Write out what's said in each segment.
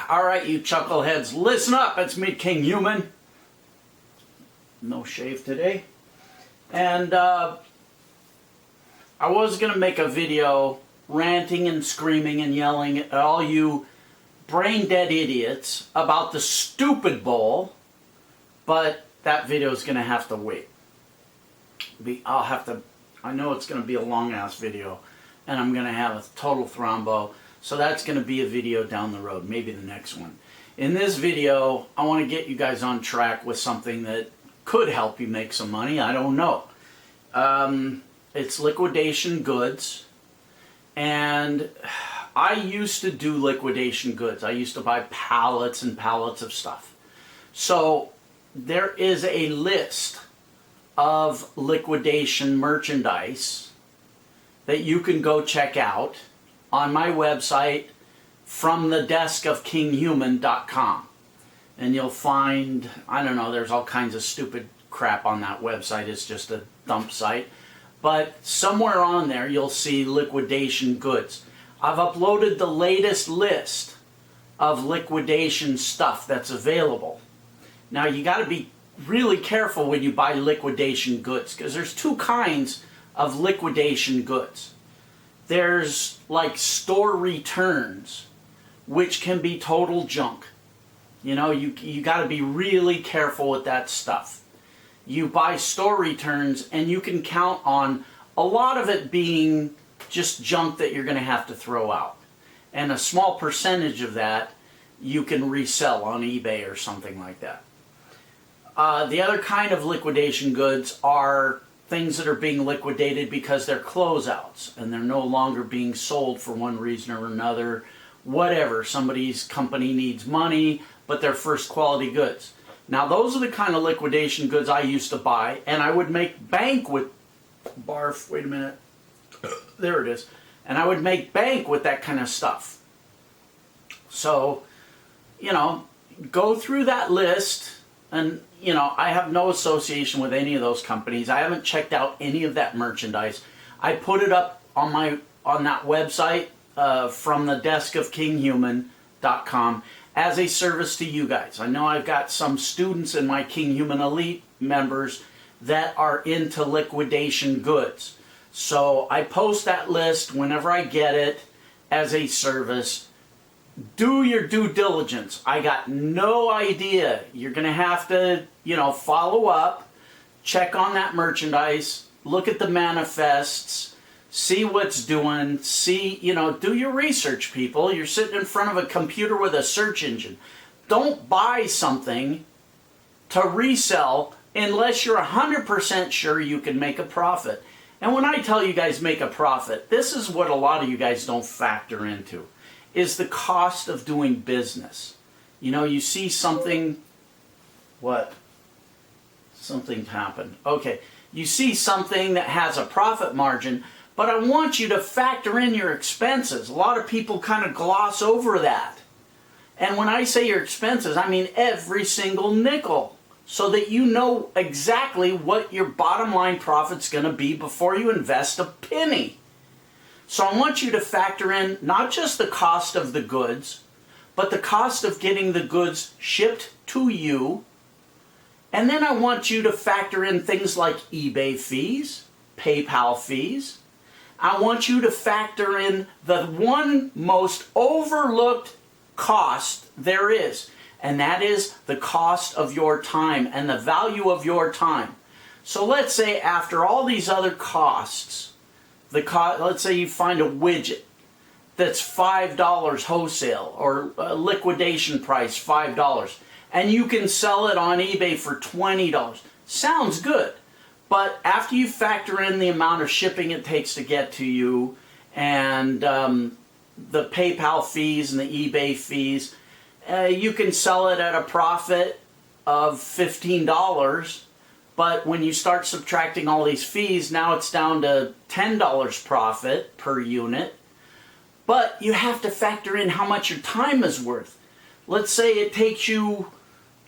Alright, you chuckleheads, listen up. It's me, Kinghuman. No shave today. And I was going to make a video ranting and screaming and yelling at all you brain-dead idiots about the stupid bowl, but that video is going to have to wait. I know it's going to be a long-ass video, and I'm going to have a total thrombo. So that's going to be a video down the road, maybe the next one. In this video, I want to get you guys on track with something that could help you make some money. I don't know. It's liquidation goods. And I used to do liquidation goods. I used to buy pallets and pallets of stuff. So there is a list of liquidation merchandise that you can go check out on my website, from the desk of Kinghuman.com. And you'll find, I don't know, there's all kinds of stupid crap on that website. It's just a dump site. But somewhere on there you'll see liquidation goods. I've uploaded the latest list of liquidation stuff that's available. Now you got to be really careful when you buy liquidation goods, because there's two kinds of liquidation goods. There's like store returns, which can be total junk. You know, you got to be really careful with that stuff. You buy store returns and you can count on a lot of it being just junk that you're going to have to throw out. And a small percentage of that you can resell on eBay or something like that. The other kind of liquidation goods are things that are being liquidated because they're closeouts and they're no longer being sold for one reason or another. Whatever, somebody's company needs money, but they're first quality goods. Now those are the kind of liquidation goods I used to buy, and I would make bank with, barf, wait a minute, there it is, and I would make bank with that kind of stuff. So, you know, go through that list. And, you know, I have no association with any of those companies. I haven't checked out any of that merchandise. I put it up on that website from the desk of Kinghuman.com as a service to you guys. I know I've got some students in my Kinghuman Elite members that are into liquidation goods. So I post that list whenever I get it as a service. Do your due diligence. I got no idea. You're going to have to, you know, follow up, check on that merchandise, look at the manifests, see what's doing, see, you know, do your research, people. You're sitting in front of a computer with a search engine. Don't buy something to resell unless you're 100% sure you can make a profit. And when I tell you guys make a profit, this is what a lot of you guys don't factor into. Is the cost of doing business. You know, you see something, what? Something happened. Okay, you see something that has a profit margin, but I want you to factor in your expenses. A lot of people kind of gloss over that. And when I say your expenses, I mean every single nickel, so that you know exactly what your bottom line profit's going to be before you invest a penny. So I want you to factor in not just the cost of the goods, but the cost of getting the goods shipped to you. And then I want you to factor in things like eBay fees, PayPal fees. I want you to factor in the one most overlooked cost there is, and that is the cost of your time and the value of your time. So let's say after all these other costs, let's say you find a widget that's $5 wholesale, or a liquidation price $5, and you can sell it on eBay for $20. Sounds good, but after you factor in the amount of shipping it takes to get to you, and the PayPal fees and the eBay fees, you can sell it at a profit of $15. But when you start subtracting all these fees, now it's down to $10 profit per unit. But you have to factor in how much your time is worth. Let's say it takes you,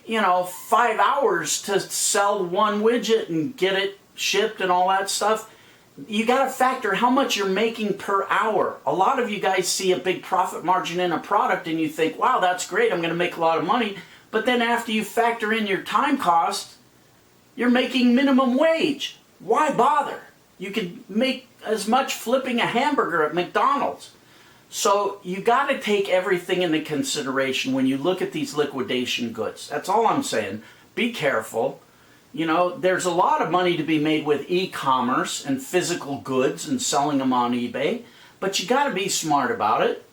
you know, 5 hours to sell one widget and get it shipped and all that stuff. you got to factor how much you're making per hour. A lot of you guys see a big profit margin in a product and you think, wow, that's great, I'm going to make a lot of money. But then after you factor in your time cost, you're making minimum wage. Why bother? You can make as much flipping a hamburger at McDonald's. So you got to take everything into consideration when you look at these liquidation goods. That's all I'm saying. Be careful. You know, there's a lot of money to be made with e-commerce and physical goods and selling them on eBay, but you got to be smart about it.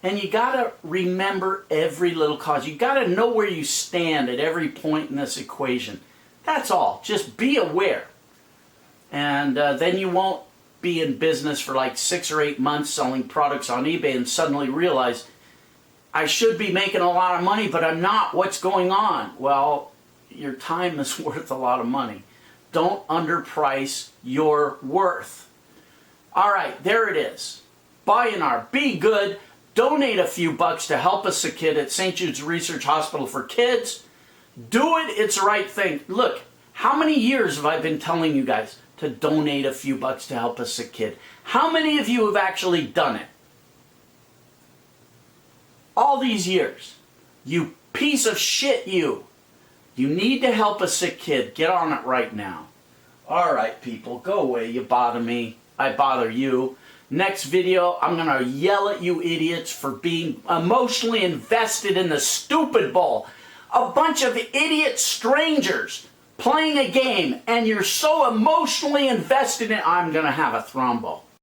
And you got to remember every little cost. You got to know where you stand at every point in this equation. That's all. Just be aware. And then you won't be in business for like 6 or 8 months selling products on eBay and suddenly realize, I should be making a lot of money, but I'm not. What's going on? Well, your time is worth a lot of money. Don't underprice your worth. All right, there it is. Buy an R. Be good. Donate a few bucks to help a sick kid at St. Jude's Research Hospital for Kids. Do it. It's the right thing. Look, how many years have I been telling you guys to donate a few bucks to help a sick kid? How many of you have actually done it? All these years. You piece of shit, you. You need to help a sick kid. Get on it right now. All right, people, go away. You bother me. I bother you. Next video, I'm going to yell at you idiots for being emotionally invested in the stupid bowl. A bunch of idiot strangers playing a game, and you're so emotionally invested in it, I'm going to have a thrombo.